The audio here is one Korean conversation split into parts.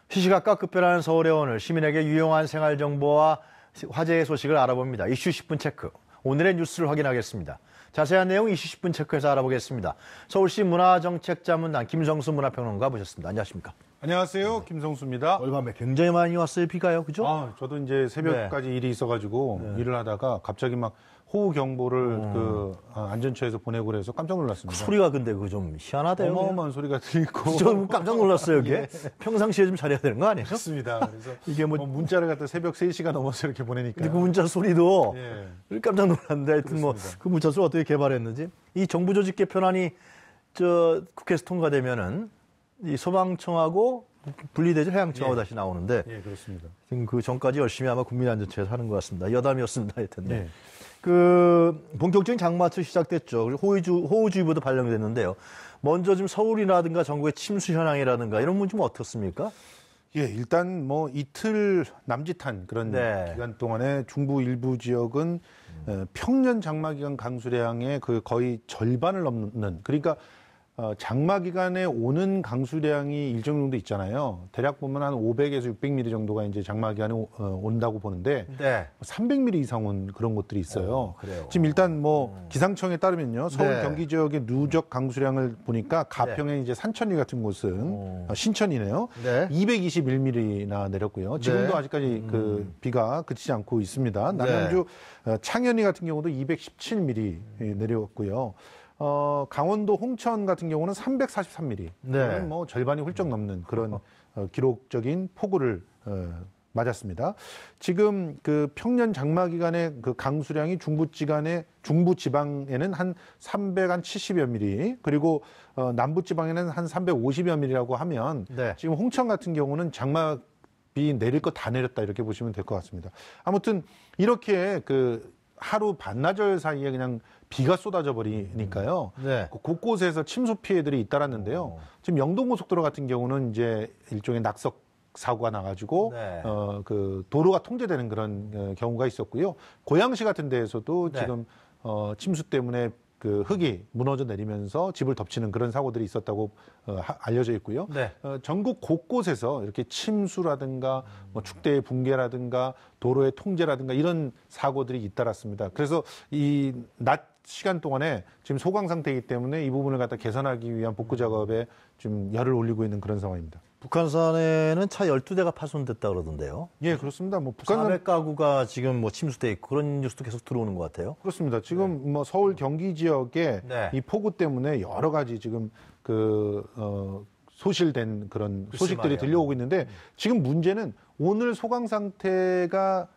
시시각각 급변하는 서울의 오늘, 시민에게 유용한 생활 정보와 화제의 소식을 알아봅니다. 이슈 10분 체크. 오늘의 뉴스를 확인하겠습니다. 자세한 내용 이슈 10분 체크에서 알아보겠습니다. 서울시 문화정책자문단 김성수 문화평론가 모셨습니다. 안녕하십니까? 안녕하세요. 김성수입니다. 얼마 굉장히 많이 왔어요, 비가요, 그죠? 저도 이제 새벽까지 일이 있어가지고 일을 하다가 갑자기 막 호우 경보를 안전처에서 보내고 그래서 깜짝 놀랐습니다. 소리가 근데 그 좀 희한하대요. 어마어마한 소리가 들리고. 좀 깜짝 놀랐어요, 이게. 평상시에 좀 잘해야 되는 거 아니에요? 맞습니다. 그래서 이게 뭐 문자를 갖다 새벽 3시가 넘어서 이렇게 보내니까. 근데 그 문자 소리도 깜짝 놀랐는데 하여튼 뭐 그 문자 소리 어떻게 개발했는지. 이 정부 조직 개편안이 국회에서 통과되면은 이 소방청하고 분리되죠. 해양청하고 다시 나오는데. 예, 그렇습니다. 그 전까지 열심히 아마 국민안전처에서 하는 것 같습니다. 여담이었습니다. 하여튼. 네. 본격적인 장마철 시작됐죠. 그리고 호우주의보도 발령됐는데요. 먼저 좀 서울이라든가 전국의 침수 현황이라든가 이런 분 좀 어떻습니까? 예, 일단 뭐 이틀 남짓한 그런 기간 동안에 중부 일부 지역은 평년 장마 기간 강수량의 그 거의 절반을 넘는, 그러니까 장마 기간에 오는 강수량이 일정 정도 있잖아요. 대략 보면 한 500에서 600mm 정도가 이제 장마 기간에 온다고 보는데 300mm 이상 온 그런 곳들이 있어요. 지금 일단 뭐 기상청에 따르면요, 서울 경기 지역의 누적 강수량을 보니까 가평의 이제 산천리 같은 곳은 신천이네요. 221mm나 내렸고요. 지금도 아직까지 그 비가 그치지 않고 있습니다. 남양주 창현리 같은 경우도 217mm 내렸고요. 강원도 홍천 같은 경우는 343mm. 뭐 절반이 훌쩍 넘는 그런 기록적인 폭우를 맞았습니다. 지금 그 평년 장마 기간의 그 강수량이 중부 지방에는 한 370여 미리, 그리고 남부 지방에는 한 350여 미리라고 하면 지금 홍천 같은 경우는 장마비 내릴 거 다 내렸다 이렇게 보시면 될 것 같습니다. 아무튼 이렇게 그 하루 반나절 사이에 그냥 비가 쏟아져 버리니까요. 곳곳에서 침수 피해들이 잇따랐는데요. 지금 영동고속도로 같은 경우는 이제 일종의 낙석 사고가 나가지고 그 도로가 통제되는 그런 경우가 있었고요. 고양시 같은 데에서도 지금 침수 때문에 그 흙이 무너져 내리면서 집을 덮치는 그런 사고들이 있었다고 알려져 있고요. 전국 곳곳에서 이렇게 침수라든가 뭐 축대의 붕괴라든가 도로의 통제라든가 이런 사고들이 잇따랐습니다. 그래서 이 낮 시간 동안에 지금 소강 상태이기 때문에 이 부분을 갖다 개선하기 위한 복구 작업에 좀 열을 올리고 있는 그런 상황입니다. 북한산에는 차 12대가 파손됐다 그러던데요. 예, 그렇습니다. 뭐 북한산 400가구가 지금 뭐 침수돼 있고 그런 뉴스도 계속 들어오는 것 같아요. 그렇습니다. 지금 뭐 서울 경기 지역에 이 폭우 때문에 여러 가지 지금 소실된 그런 소식들이 들려오고 있는데 지금 문제는 오늘 소강 상태가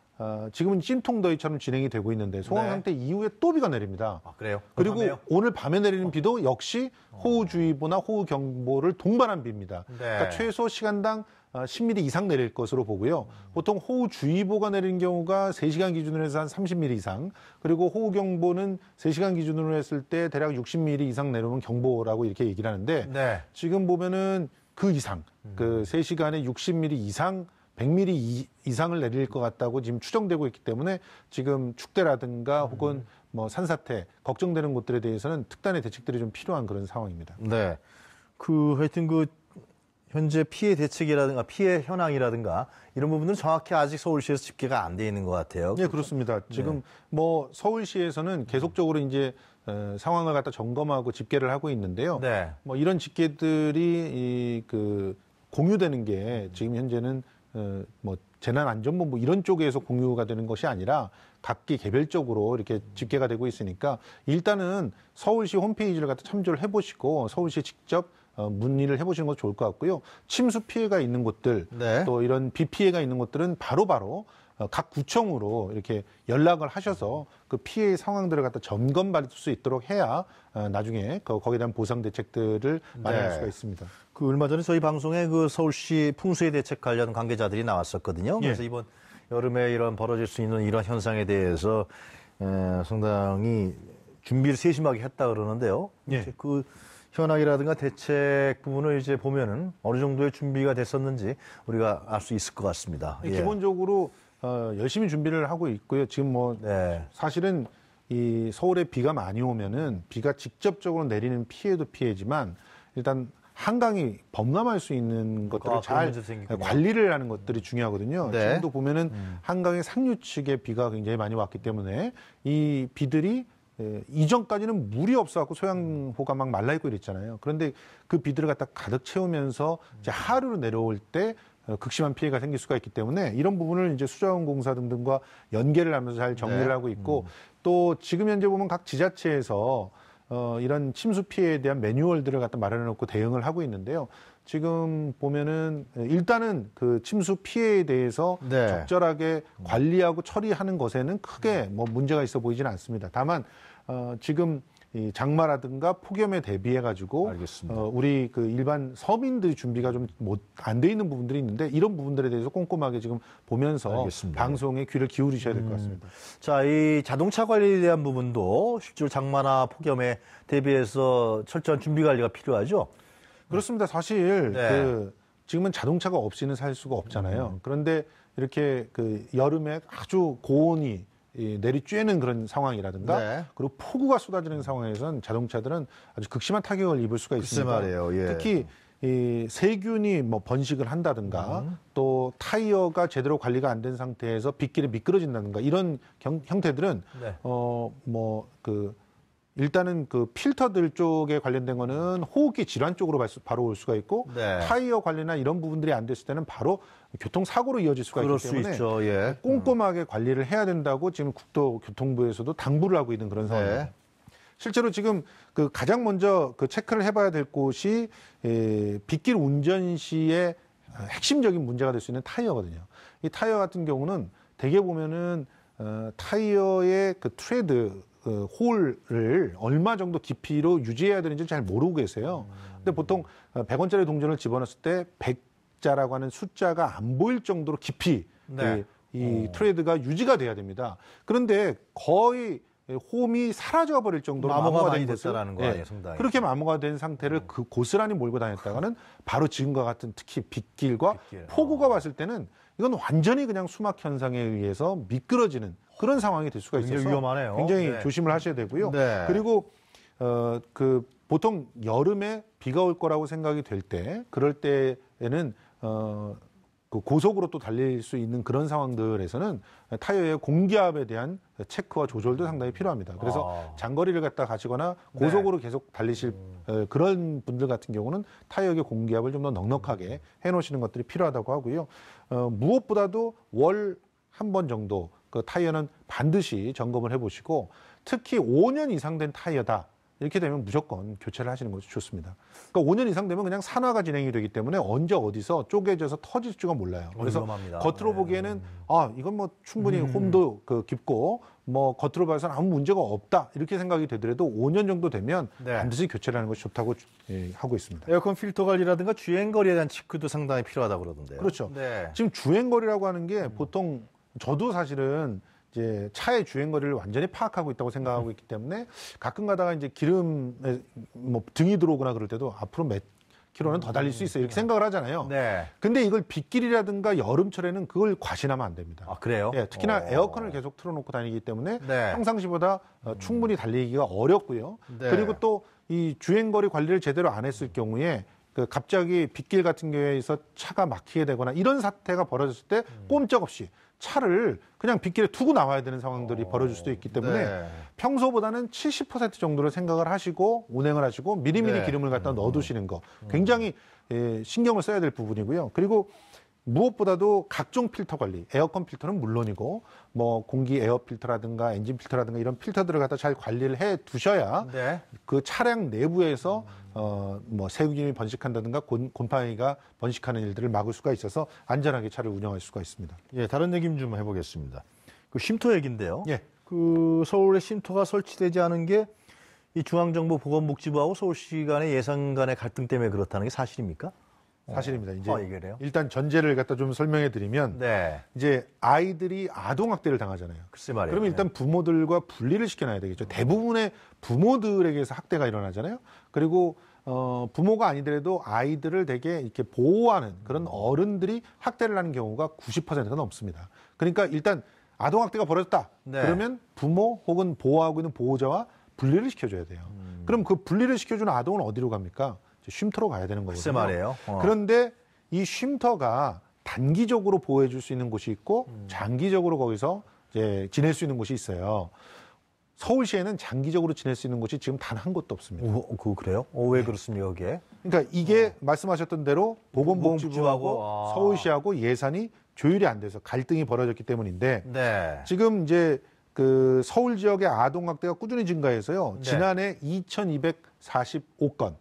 지금은 찜통더위처럼 진행이 되고 있는데 소강 상태 이후에 또 비가 내립니다. 그래요? 그리고 오늘 밤에 내리는 비도 역시 호우주의보나 호우경보를 동반한 비입니다. 그러니까 최소 시간당 10mm 이상 내릴 것으로 보고요. 보통 호우주의보가 내리는 경우가 3시간 기준으로 해서 한 30mm 이상, 그리고 호우경보는 3시간 기준으로 했을 때 대략 60mm 이상 내려오면 경보라고 이렇게 얘기를 하는데 지금 보면은 그 이상, 그 3시간에 60mm 이상 100mm 이상을 내릴 것 같다고 지금 추정되고 있기 때문에 지금 축대라든가 혹은 뭐 산사태 걱정되는 곳들에 대해서는 특단의 대책들이 좀 필요한 그런 상황입니다. 하여튼 현재 피해 대책이라든가 피해 현황이라든가 이런 부분은 정확히 아직 서울시에서 집계가 안 돼 있는 것 같아요. 네, 그렇습니다. 지금 뭐 서울시에서는 계속적으로 이제 상황을 갖다 점검하고 집계를 하고 있는데요. 뭐 이런 집계들이 공유되는 게 지금 현재는 뭐 재난안전본부 이런 쪽에서 공유가 되는 것이 아니라 각기 개별적으로 이렇게 집계가 되고 있으니까 일단은 서울시 홈페이지를 갖다 참조를 해보시고 서울시에 직접 문의를 해보시는 것도 좋을 것 같고요. 침수 피해가 있는 곳들 또 이런 비 피해가 있는 곳들은 바로바로 각 구청으로 이렇게 연락을 하셔서 그 피해의 상황들을 갖다 점검받을 수 있도록 해야 나중에 거기에 대한 보상 대책들을 마련할 수가 있습니다. 얼마 전에 저희 방송에 서울시 풍수해 대책 관련 관계자들이 나왔었거든요. 그래서 이번 여름에 이런 벌어질 수 있는 이런 현상에 대해서 상당히 준비를 세심하게 했다 그러는데요. 그 현황이라든가 대책 부분을 이제 보면은 어느 정도의 준비가 됐었는지 우리가 알 수 있을 것 같습니다. 기본적으로 열심히 준비를 하고 있고요. 지금 뭐 사실은 이 서울에 비가 많이 오면은 비가 직접적으로 내리는 피해도 피해지만 일단 한강이 범람할 수 있는 것들을 잘 관리를 하는 것들이 중요하거든요. 네. 지금도 보면은 한강의 상류 측에 비가 굉장히 많이 왔기 때문에 이 비들이 이전까지는 물이 없어갖고 소양호가 막 말라있고 이랬잖아요. 그런데 그 비들을 갖다 가득 채우면서 이제 하류로 내려올 때 극심한 피해가 생길 수가 있기 때문에 이런 부분을 이제 수자원공사 등등과 연계를 하면서 잘 정리를 하고 있고 또 지금 현재 보면 각 지자체에서 이런 침수 피해에 대한 매뉴얼들을 갖다 마련해 놓고 대응을 하고 있는데요. 지금 보면은 일단은 그 침수 피해에 대해서 네. 적절하게 관리하고 처리하는 것에는 크게 뭐 문제가 있어 보이지는 않습니다. 다만 지금 이 장마라든가 폭염에 대비해 가지고 우리 그 일반 서민들이 준비가 좀 안 돼 있는 부분들이 있는데 이런 부분들에 대해서 꼼꼼하게 지금 보면서 방송에 귀를 기울이셔야 될 것 같습니다. 자, 이 자동차 관리에 대한 부분도 실제로 장마나 폭염에 대비해서 철저한 준비 관리가 필요하죠. 그렇습니다. 사실 그 지금은 자동차가 없이는 살 수가 없잖아요. 그런데 이렇게 그 여름에 아주 고온이 내리쬐는 그런 상황이라든가 그리고 폭우가 쏟아지는 상황에서는 자동차들은 아주 극심한 타격을 입을 수가 있습니다. 말이에요. 예. 특히 이 세균이 뭐 번식을 한다든가 또 타이어가 제대로 관리가 안 된 상태에서 빗길에 미끄러진다든가 이런 형태들은 일단은 그 필터들 쪽에 관련된 거는 호흡기 질환 쪽으로 바로 올 수가 있고 타이어 관리나 이런 부분들이 안 됐을 때는 바로 교통사고로 이어질 수가 있기 때문에 예. 꼼꼼하게 관리를 해야 된다고 지금 국토교통부에서도 당부를 하고 있는 그런 상황입니다. 실제로 지금 그 가장 먼저 그 체크를 해봐야 될 곳이 빗길 운전 시에 핵심적인 문제가 될 수 있는 타이어거든요. 이 타이어 같은 경우는 대개 보면은 타이어의 그 트레드 홀을 얼마 정도 깊이로 유지해야 되는지 잘 모르고 계세요. 근데 보통 100원짜리 동전을 집어넣었을 때 100자라고 하는 숫자가 안 보일 정도로 깊이 이 트레드가 유지가 돼야 됩니다. 그런데 거의 홈이 사라져 버릴 정도로 마모가 된 됐다라는 거 아니에요, 상당히. 그렇게 마모가 된 상태를 그 고스란히 몰고 다녔다가는 바로 지금과 같은 특히 빗길과 폭우가 왔을 때는 이건 완전히 그냥 수막 현상에 의해서 미끄러지는 그런 상황이 될 수가 있어서 위험하네요. 굉장히 조심을 하셔야 되고요. 그리고 그 보통 여름에 비가 올 거라고 생각이 될 때 그럴 때에는 그 고속으로 또 달릴 수 있는 그런 상황들에서는 타이어의 공기압에 대한 체크와 조절도 상당히 필요합니다. 그래서 장거리를 갖다 가시거나 고속으로 계속 달리실 그런 분들 같은 경우는 타이어의 공기압을 좀 더 넉넉하게 해놓으시는 것들이 필요하다고 하고요. 무엇보다도 월 한 번 정도 그 타이어는 반드시 점검을 해보시고 특히 5년 이상 된 타이어다. 이렇게 되면 무조건 교체를 하시는 것이 좋습니다. 그러니까 5년 이상 되면 그냥 산화가 진행이 되기 때문에 언제 어디서 쪼개져서 터질 줄가 몰라요. 그래서 위험합니다. 겉으로 보기에는 이건 뭐 충분히 홈도 그 깊고 뭐 겉으로 봐서는 아무 문제가 없다 이렇게 생각이 되더라도 5년 정도 되면 반드시 교체를 하는 것이 좋다고 하고 있습니다. 에어컨 필터 관리라든가 주행거리에 대한 체크도 상당히 필요하다고 그러던데요. 그렇죠. 지금 주행거리라고 하는 게 보통 저도 사실은 이제 차의 주행거리를 완전히 파악하고 있다고 생각하고 있기 때문에 가끔 가다가 이제 기름에 뭐 등이 들어오거나 그럴 때도 앞으로 몇 킬로는 더 달릴 수 있어요. 이렇게 생각을 하잖아요. 근데 이걸 빗길이라든가 여름철에는 그걸 과신하면 안 됩니다. 아, 그래요? 특히나 에어컨을 계속 틀어놓고 다니기 때문에 평상시보다 충분히 달리기가 어렵고요. 그리고 또 이 주행거리 관리를 제대로 안 했을 경우에 그 갑자기 빗길 같은 경우에서 차가 막히게 되거나 이런 사태가 벌어졌을 때 꼼짝없이 차를 그냥 빗길에 두고 나와야 되는 상황들이 벌어질 수도 있기 때문에 평소보다는 70% 정도를 생각을 하시고 운행을 하시고 미리미리 기름을 갖다 넣어두시는 거 굉장히 신경을 써야 될 부분이고요. 그리고 무엇보다도 각종 필터 관리, 에어컨 필터는 물론이고 뭐 공기 에어 필터라든가 엔진 필터라든가 이런 필터들을 갖다 잘 관리를 해 두셔야 그 차량 내부에서 뭐 세균이 번식한다든가 곰팡이가 번식하는 일들을 막을 수가 있어서 안전하게 차를 운영할 수가 있습니다. 예, 다른 얘기 좀 해보겠습니다. 그 쉼터 얘기인데요. 그 서울에 쉼터가 설치되지 않은 게 이 중앙정보보건복지부하고 서울시 간의 예산 간의 갈등 때문에 그렇다는 게 사실입니까? 사실입니다. 이제 일단 전제를 갖다 좀 설명해 드리면 이제 아이들이 아동학대를 당하잖아요. 글쎄 말이에요. 그러면 일단 부모들과 분리를 시켜놔야 되겠죠. 대부분의 부모들에게서 학대가 일어나잖아요. 그리고 부모가 아니더라도 아이들을 되게 이렇게 보호하는 그런 어른들이 학대를 하는 경우가 90%가 넘습니다. 그러니까 일단 아동학대가 벌어졌다. 그러면 부모 혹은 보호하고 있는 보호자와 분리를 시켜줘야 돼요. 그럼 그 분리를 시켜주는 아동은 어디로 갑니까? 쉼터로 가야 되는 글쎄 거거든요. 말이에요. 그런데 이 쉼터가 단기적으로 보호해 줄 수 있는 곳이 있고 장기적으로 거기서 이제 지낼 수 있는 곳이 있어요. 서울시에는 장기적으로 지낼 수 있는 곳이 지금 단 한 곳도 없습니다. 그래요? 왜 그렇습니까, 그게? 그러니까 이게 말씀하셨던 대로 보건복지부하고 보건복지부하고, 서울시하고 예산이 조율이 안 돼서 갈등이 벌어졌기 때문인데 네. 지금 이제 그 서울 지역의 아동학대가 꾸준히 증가해서요. 네. 지난해 2,245건.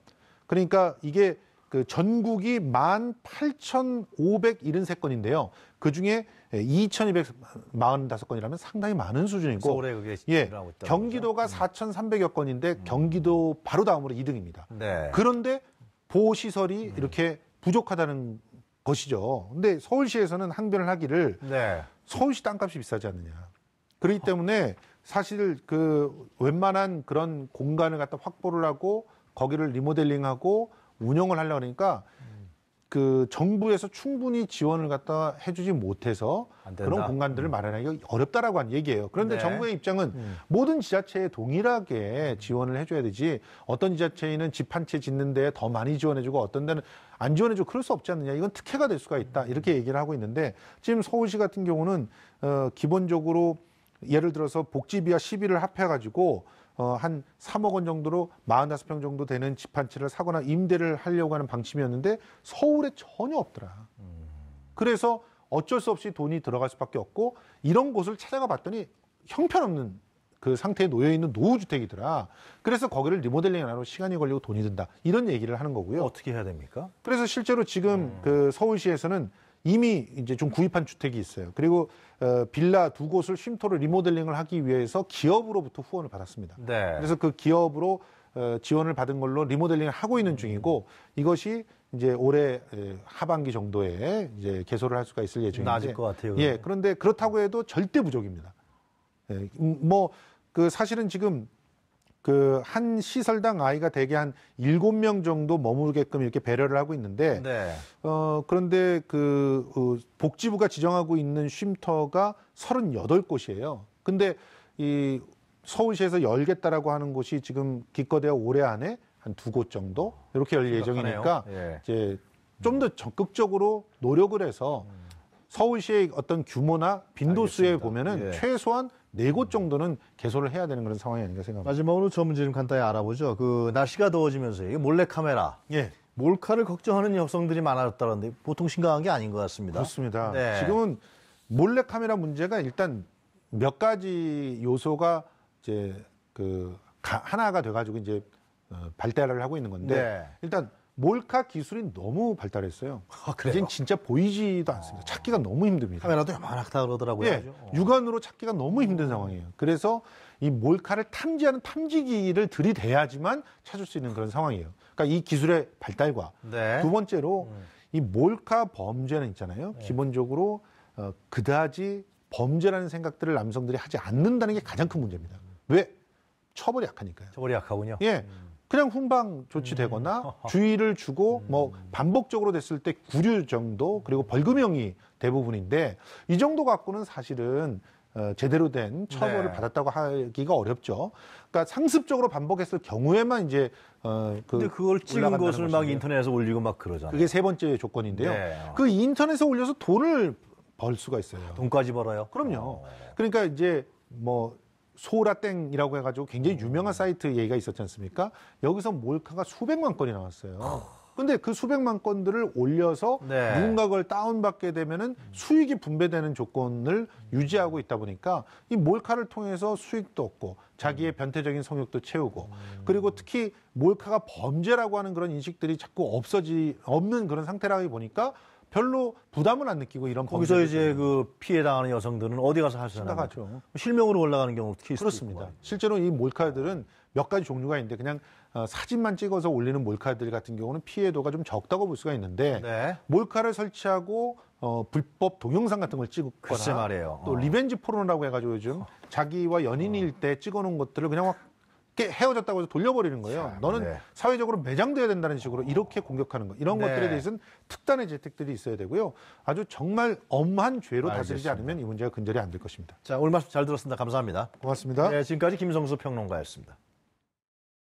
그러니까 이게 그 전국이 18,573건인데요. 그 중에 2,245건이라면 상당히 많은 수준이고, 서울에 그게 일어나고 있다는 경기도가 4,300여 건인데 경기도 바로 다음으로 2등입니다. 네. 그런데 보호시설이 이렇게 부족하다는 것이죠. 근데 서울시에서는 항변을 하기를 네. 서울시 땅값이 비싸지 않느냐. 그렇기 때문에 사실 그 웬만한 그런 공간을 갖다 확보를 하고 거기를 리모델링하고 운영을 하려고 하니까 그 정부에서 충분히 지원을 갖다 해주지 못해서 그런 공간들을 마련하기가 어렵다라고 한 얘기예요. 그런데 네. 정부의 입장은 모든 지자체에 동일하게 지원을 해줘야 되지 어떤 지자체는 집 한 채 짓는 데 더 많이 지원해주고 어떤 데는 안 지원해주고 그럴 수 없지 않느냐. 이건 특혜가 될 수가 있다. 이렇게 얘기를 하고 있는데 지금 서울시 같은 경우는 기본적으로 예를 들어서 복지비와 시비를 합해가지고 한 3억 원 정도로 45평 정도 되는 집 한 채를 사거나 임대를 하려고 하는 방침이었는데 서울에 전혀 없더라. 그래서 어쩔 수 없이 돈이 들어갈 수밖에 없고 이런 곳을 찾아가 봤더니 형편없는 그 상태에 놓여 있는 노후주택이더라. 그래서 거기를 리모델링 하러 시간이 걸리고 돈이 든다. 이런 얘기를 하는 거고요. 어떻게 해야 됩니까? 그래서 실제로 지금 그 서울시에서는 이미 이제 좀 구입한 주택이 있어요. 그리고 빌라 2곳을 쉼터로 리모델링을 하기 위해서 기업으로부터 후원을 받았습니다. 네. 그래서 그 기업으로 지원을 받은 걸로 리모델링을 하고 있는 중이고 이것이 이제 올해 하반기 정도에 이제 개소를 할 수가 있을 예정인데. 나아질 것 같아요. 예, 그런데 그렇다고 해도 절대 부족입니다. 예, 그 사실은 지금 그 한 시설당 아이가 대개 한 7명 정도 머무르게끔 이렇게 배려를 하고 있는데 네. 그런데 복지부가 지정하고 있는 쉼터가 38곳이에요. 근데 이 서울시에서 열겠다라고 하는 곳이 지금 기껏해야 올해 안에 한 2곳 정도 이렇게 열 예정이니까 예. 이제 좀 더 적극적으로 노력을 해서 서울시의 어떤 규모나 빈도수에 알겠습니다. 보면은 예. 최소한 4곳 정도는 개소를 해야 되는 그런 상황이 아닌가 생각합니다. 마지막으로 저 문제 좀 간단히 알아보죠. 그 날씨가 더워지면서 이게 몰래카메라, 예. 몰카를 걱정하는 여성들이 많아졌다는데 보통 심각한 게 아닌 것 같습니다. 그렇습니다. 네. 지금은 몰래카메라 문제가 일단 몇 가지 요소가 이제 하나가 돼가지고 이제 발달을 하고 있는 건데 네. 일단 몰카 기술이 너무 발달했어요. 그래요? 이젠 진짜 보이지도 않습니다. 찾기가 너무 힘듭니다. 카메라도 요만하다 그러더라고요. 예, 아주. 육안으로 찾기가 너무 힘든 상황이에요. 그래서 이 몰카를 탐지하는 탐지기를 들이대야지만 찾을 수 있는 그런 상황이에요. 그러니까 이 기술의 발달과 네. 두 번째로 이 몰카 범죄는 있잖아요. 기본적으로 그다지 범죄라는 생각들을 남성들이 하지 않는다는 게 가장 큰 문제입니다. 왜? 처벌이 약하니까요. 처벌이 약하군요. 예. 그냥 훈방 조치되거나 주의를 주고 뭐 반복적으로 됐을 때 구류 정도 그리고 벌금형이 대부분인데 이 정도 갖고는 사실은 제대로 된 처벌을 네. 받았다고 하기가 어렵죠. 그러니까 상습적으로 반복했을 경우에만 이제 근데 그걸 찍은 올라간다는 것을 막 것인데 인터넷에 올리고 막 그러잖아요. 그게 세 번째 조건인데요. 네. 그 인터넷에 올려서 돈을 벌 수가 있어요. 돈까지 벌어요? 그럼요. 그러니까 이제 뭐 소라땡이라고 해가지고 굉장히 유명한 사이트 얘기가 있었지 않습니까? 여기서 몰카가 수백만 건이 나왔어요. 근데 그 수백만 건들을 올려서 네. 누군가 그걸 다운받게 되면은 수익이 분배되는 조건을 유지하고 있다 보니까 이 몰카를 통해서 수익도 얻고 자기의 변태적인 성욕도 채우고 그리고 특히 몰카가 범죄라고 하는 그런 인식들이 자꾸 없는 그런 상태라고 보니까 별로 부담을 안 느끼고 이런 거기서 범죄를 이제 그 피해 당하는 여성들은 어디 가서 할 수 있나요? 심각하죠. 실명으로 올라가는 경우도 케이스도 그렇습니다. 있고. 실제로 이 몰카들은 몇 가지 종류가 있는데 그냥 사진만 찍어서 올리는 몰카들 같은 경우는 피해도가 좀 적다고 볼 수가 있는데 네. 몰카를 설치하고 불법 동영상 같은 걸 글쎄 찍거나 말이에요. 또 리벤지 포르노라고 해가지고 요즘 자기와 연인일 때 찍어놓은 것들을 그냥 막 헤어졌다고 해서 돌려버리는 거예요. 참, 너는 네. 사회적으로 매장돼야 된다는 식으로 이렇게 공격하는 거. 이런 네. 것들에 대해서는 특단의 재택들이 있어야 되고요. 아주 정말 엄한 죄로 다스리지 알겠습니다. 않으면 이 문제가 근절이 안 될 것입니다. 자, 오늘 말씀 잘 들었습니다. 감사합니다. 고맙습니다. 네, 지금까지 김성수 평론가였습니다.